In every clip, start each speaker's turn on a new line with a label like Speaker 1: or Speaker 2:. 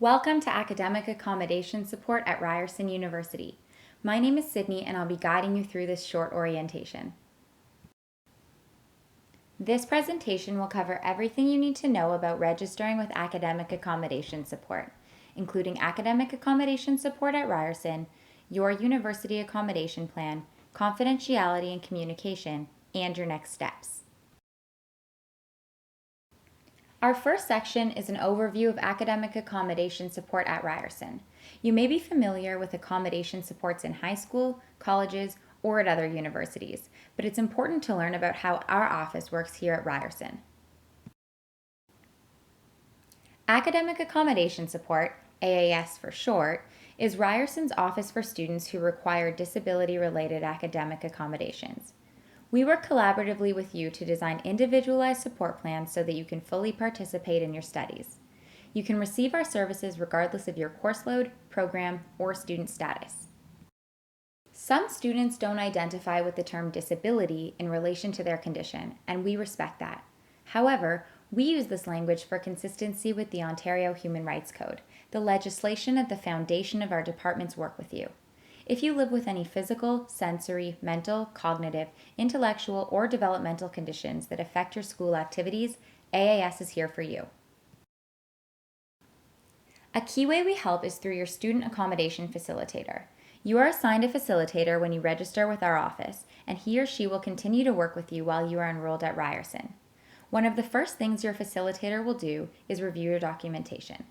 Speaker 1: Welcome to Academic Accommodation Support at Ryerson University. My name is Sydney and I'll be guiding you through this short orientation. This presentation will cover everything you need to know about registering with Academic Accommodation Support, including Academic Accommodation Support at Ryerson, your university accommodation plan, confidentiality and communication, and your next steps. Our first section is an overview of academic accommodation support at Ryerson. You may be familiar with accommodation supports in high school, colleges, or at other universities, but it's important to learn about how our office works here at Ryerson. Academic Accommodation Support, AAS for short, is Ryerson's office for students who require disability-related academic accommodations. We work collaboratively with you to design individualized support plans so that you can fully participate in your studies. You can receive our services regardless of your course load, program, or student status. Some students don't identify with the term disability in relation to their condition, and we respect that. However, we use this language for consistency with the Ontario Human Rights Code, the legislation at the foundation of our department's work with you. If you live with any physical, sensory, mental, cognitive, intellectual, or developmental conditions that affect your school activities, AAS is here for you. A key way we help is through your student accommodation facilitator. You are assigned a facilitator when you register with our office, and he or she will continue to work with you while you are enrolled at Ryerson. One of the first things your facilitator will do is review your documentation.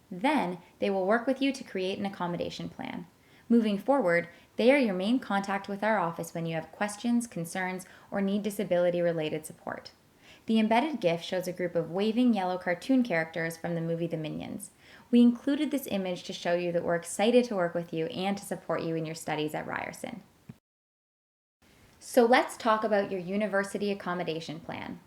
Speaker 1: Then, they will work with you to create an accommodation plan. Moving forward, they are your main contact with our office when you have questions, concerns, or need disability-related support. The embedded GIF shows a group of waving yellow cartoon characters from the movie The Minions. We included this image to show you that we're excited to work with you and to support you in your studies at Ryerson. So let's talk about your university accommodation plan.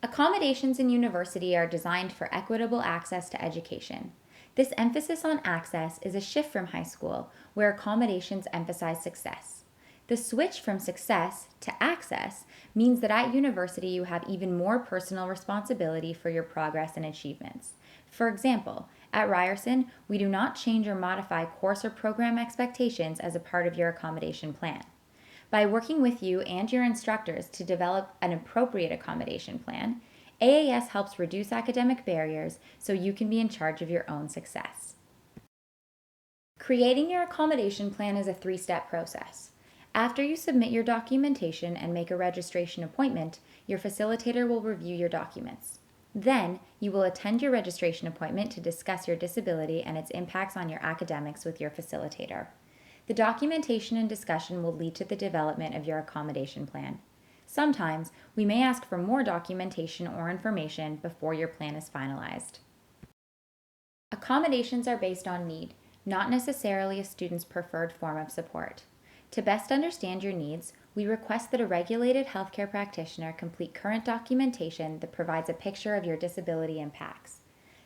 Speaker 1: Accommodations in university are designed for equitable access to education. This emphasis on access is a shift from high school, where accommodations emphasize success. The switch from success to access means that at university you have even more personal responsibility for your progress and achievements. For example, at Ryerson, we do not change or modify course or program expectations as a part of your accommodation plan. By working with you and your instructors to develop an appropriate accommodation plan, AAS helps reduce academic barriers so you can be in charge of your own success. Creating your accommodation plan is a three-step process. After you submit your documentation and make a registration appointment, your facilitator will review your documents. Then, you will attend your registration appointment to discuss your disability and its impacts on your academics with your facilitator. The documentation and discussion will lead to the development of your accommodation plan. Sometimes, we may ask for more documentation or information before your plan is finalized. Accommodations are based on need, not necessarily a student's preferred form of support. To best understand your needs, we request that a regulated healthcare practitioner complete current documentation that provides a picture of your disability impacts.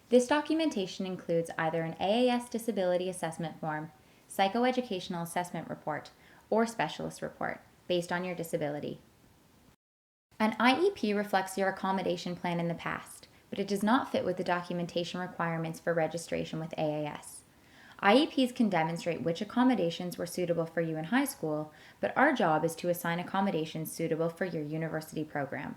Speaker 1: This documentation includes either an AAS disability assessment form, psychoeducational assessment report, or specialist report based on your disability. An IEP reflects your accommodation plan in the past, but it does not fit with the documentation requirements for registration with AAS. IEPs can demonstrate which accommodations were suitable for you in high school, but our job is to assign accommodations suitable for your university program.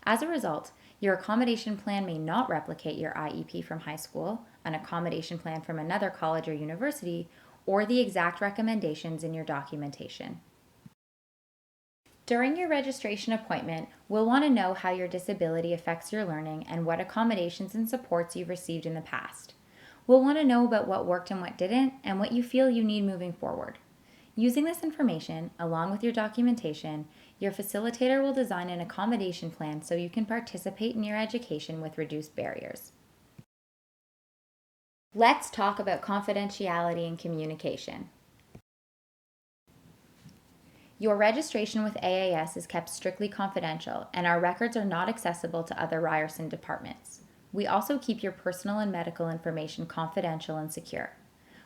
Speaker 1: As a result, your accommodation plan may not replicate your IEP from high school, an accommodation plan from another college or university, or the exact recommendations in your documentation. During your registration appointment, we'll want to know how your disability affects your learning and what accommodations and supports you've received in the past. We'll want to know about what worked and what didn't, and what you feel you need moving forward. Using this information, along with your documentation, your facilitator will design an accommodation plan so you can participate in your education with reduced barriers. Let's talk about confidentiality and communication. Your registration with AAS is kept strictly confidential, and our records are not accessible to other Ryerson departments. We also keep your personal and medical information confidential and secure.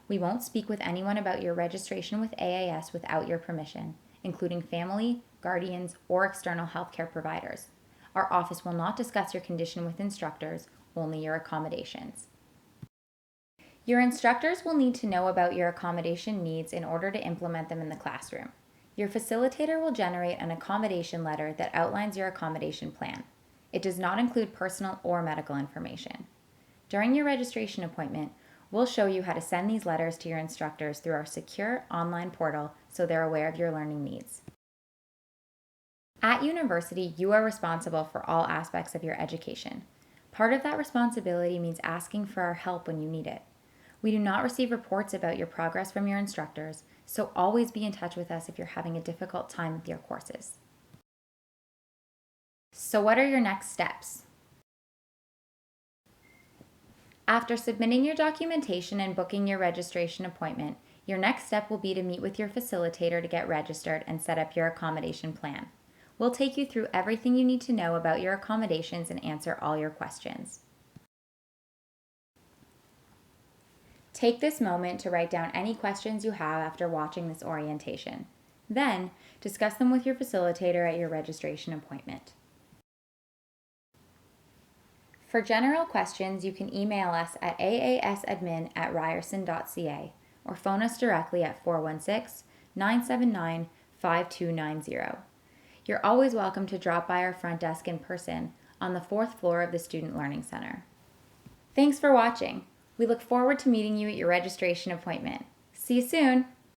Speaker 1: We won't speak with anyone about your registration with AAS without your permission, including family, guardians, or external healthcare providers. Our office will not discuss your condition with instructors, only your accommodations. Your instructors will need to know about your accommodation needs in order to implement them in the classroom. Your facilitator will generate an accommodation letter that outlines your accommodation plan. It does not include personal or medical information. During your registration appointment, we'll show you how to send these letters to your instructors through our secure online portal so they're aware of your learning needs. At university, you are responsible for all aspects of your education. Part of that responsibility means asking for our help when you need it. We do not receive reports about your progress from your instructors, so always be in touch with us if you're having a difficult time with your courses. So what are your next steps? After submitting your documentation and booking your registration appointment, your next step will be to meet with your facilitator to get registered and set up your accommodation plan. We'll take you through everything you need to know about your accommodations and answer all your questions. Take this moment to write down any questions you have after watching this orientation. Then, discuss them with your facilitator at your registration appointment. For general questions, you can email us at aasadmin@ryerson.ca or phone us directly at 416-979-5290. You're always welcome to drop by our front desk in person on the 4th floor of the Student Learning Center. Thanks for watching. We look forward to meeting you at your registration appointment. See you soon!